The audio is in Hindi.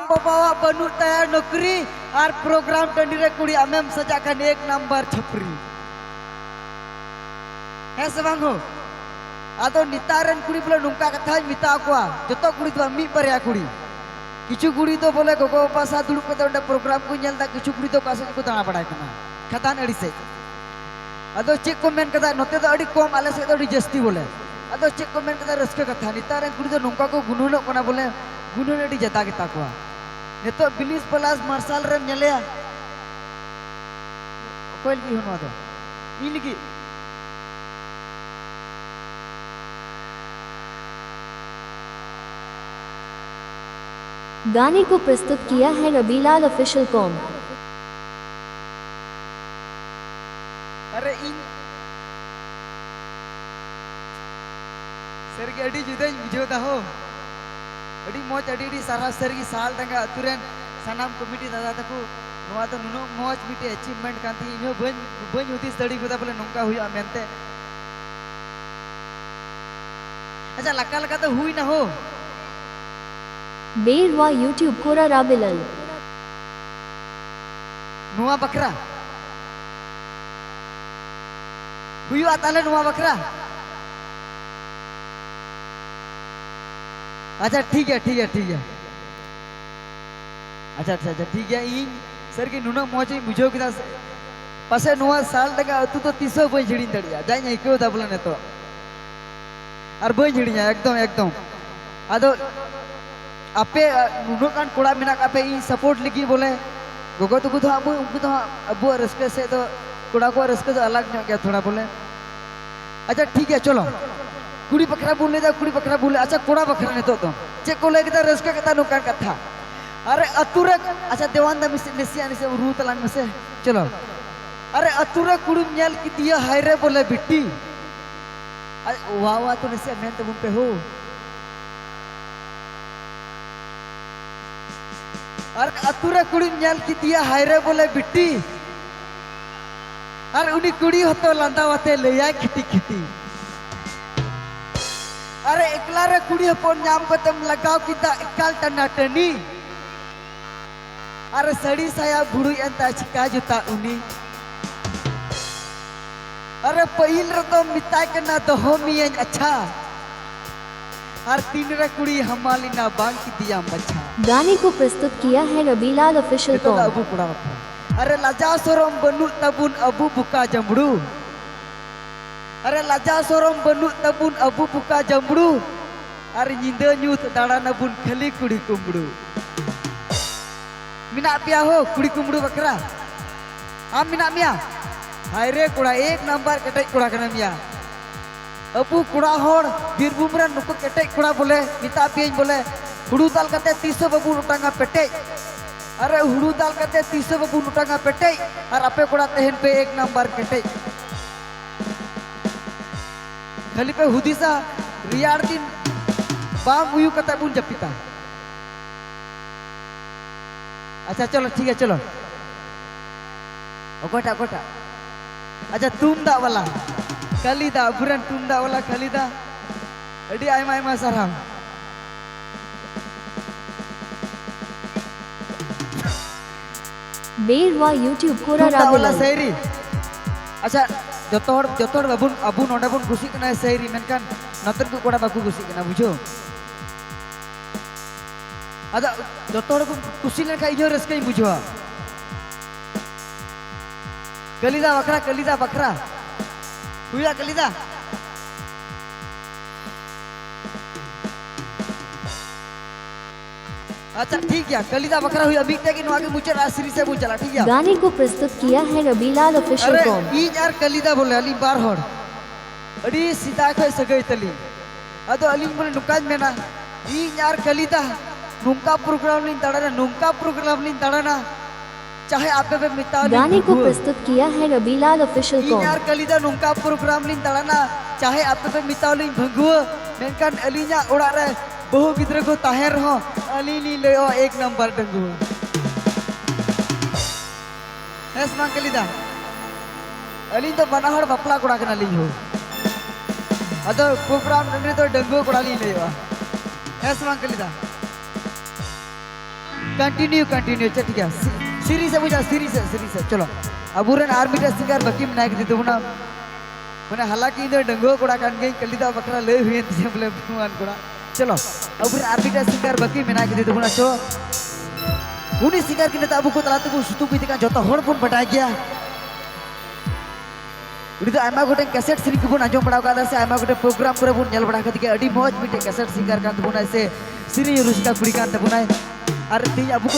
बाबा बनू तया नौकरी और प्रोग्राम टंडी रे कुड़ी आमेम सजा खान एक नंबर छपरी है से बांग हो आदो नितारन कुड़ी बोले नुंका कथा मिता कोआ जतो कुड़ी तो मी परया कुड़ी किछु कुड़ी तो बोले गोगो पासा दुड़ुब कते ओंडे प्रोग्राम को नेलदा किछु कुड़ी तो कासे को दाना बड़ाय कना खतान अड़ी से आदो चेक को मेन कदा नोते तो अड़ी कम आले से तो अड़ी जस्ती बोले आदो चेक को मेन कदा रस्के कथा नितारन कुड़ी तो नुंका को गुनुनो कना बोले गुनुन अड़ी जता के ताकोआ नेतो बिलिस प्लस मार्शल रे नेलेया कोइल की होनो आदो इन की गाने को प्रस्तुत किया है रबीलाल ऑफिशियल कॉम। अरे इन सर की अड़ी जुदा बुझोता हो अड़ी मौज अड़ी सारा सर की साल दंगा अतुरेन सनाम कमिटी दादा तको नोआ तो नुनो मौज मिटे अचीवमेंट कांती इनो बन होती स्टडी कोदा बोले नोंका हुआ मेनते अच्छा लका लका तो हुई ना हो बेरवा यूट्यूब कोरा राबिलल नुआ बकरा हुआ ताले नुआ बकरा अच्छा ठीक है ठीक है ठीक है अच्छा अच्छा अच्छा ठीक है इन सर की नुना मौज बुझो किदा पासे नुआ साल तक अतु तो 300 बई झिड़ी दड़िया जाय नहीं क्यों दा बोले ने तो और बई झिड़िया एकदम एकदम आदो आपे नुनो कान कोड़ा मिना आपे इन सपोर्ट लिखी बोले गोगो तो कुछ अबू उनको तो अबू रस्के से तो कोड़ा को रस्के तो अलग नहीं गया थोड़ा बोले अच्छा ठीक है चलो कुड़ी बकरा बोलने जा कुड़ी बकरा बोले अच्छा कोड़ा बकरा ने तो चेक को लेके रस्के के ता नुकान कथा अरे अतुरे अच्छा देवान दा मिसिया से रू तलान में से चलो अरे अतुरे कुड़ी नेल की दिया हायरे बोले बिट्टी वाह वाह तो निसे मैं तो बुन पे हो अरे अतुरे कुड़ी नेल की दिया हायरे बोले बिट्टी अरे उनी कुड़ी होतो लंदावते लेया खिटी खिटी अरे एकला रे कुड़ी हपन नाम को तुम लगाओ किता इकाल टना टनी अरे सड़ी साया बुड़ू एंता चिका जुता उनी अरे पहिल रे तो मिताय कना तो होमी अच्छा हर तीन रे कुड़ी हमाली ना बांग की दिया मच्छा गाने को प्रस्तुत किया है रबीलाल ऑफिशियल कॉम। अबू कुड़ा अरे लजा सोरम बनु तबुन अबू बुका जमड़ू अरे लजा सोरम बनु तबुन अबू बुका जमड़ू अरे निंदा न्यूत दाड़ा नबुन खली कुड़ी कुमड़ू मिना पिया हो कुड़ी कुमड़ू बकरा हम मिना मिया हाय रे कुड़ा एक नंबर कटे कुड़ा कना मिया अबू कुड़ा होड़ बीरभूम रे नुको कटे कुड़ा बोले मिता पियन बोले हुड़ू दाल कते 300 बाबू उटांगा पेटे अरे हुड़ू दाल कते 300 बाबू उटांगा पेटे और अपे कुड़ा तेहन पे एक नंबर कटे खाली पे हुदीसा रियार दिन बाम उयू कते बुन जपिता अच्छा चलो ठीक है चलो ओकोटा ओकोटा अच्छा तुम दा वाला कलिदा बुरन तुम दा वाला कलिदा अडी आयमा आयमा साराम बेरवा यूट्यूब कोरा राबिलल सैरी अच्छा जतोड़ बाबुन अबू नोडे बुन खुशी कना सैरी मेनकान नतर को कोड़ा बाकू खुशी कना बुझो आदा जतोड़ को खुशी लेखा इयो रस्के बुझो कलिदा बकरा हुआ कलिदा अच्छा ठीक है कलिदा बकरा हुई अभी तक इन आगे मुझे राशि से चला ठीक है गाने को प्रस्तुत किया है रबीलाल ऑफिशियल कॉम। अरे ई यार कलिदा बोले अली बार होड़ अड़ी सीता को सगई तली अदो अली बोले नुकाज में ना ई यार कलिदा नुंका प्रोग्राम लिन तड़ना चाहे आप पे मिता गाने को प्रस्तुत किया है रबीलाल ऑफिशियल कॉम। यार कलिदा नुंका प्रोग्राम लिन तड़ना चाहे आप पे मिता लिन भंगुआ मेनकान अलीना उड़ा रे बहु गिद्र को ताहेर हो अली ली ले एक नंबर डंगुआ हेस मां कलिदा अली तो बनाहड़ बपला कोड़ा कना ली हो अदो प्रोग्राम डंगरी तो डंगुआ कोड़ा ली ले हेस मां कलिदा कंटिन्यू कंटिन्यू अच्छा ठीक है सीरीज से बुझा सीरीज से चलो अबुरन आर मीटर सिंगर बाकी मनाई के देबुना माने हालांकि इधर डंगो कोड़ा कान गई कलिदा बकरा ले हुए थे बोले भगवान कोड़ा चलो अबुरन आर मीटर सिंगर बाकी मनाई के देबुना तो उनी सिंगर के नेता अबु को तलाते को सुतु पिते का जोता हड़ पुन बटाई गया उड़ी तो आयमा गोटे कैसेट सीरीज को आजम बड़ा का से आयमा गोटे प्रोग्राम करे बुन नेल बड़ा के अडी मौज मिटे कैसेट सिंगर का तबुना से सीरीज रुस्का कुड़ी का तबुना अरे ती अबु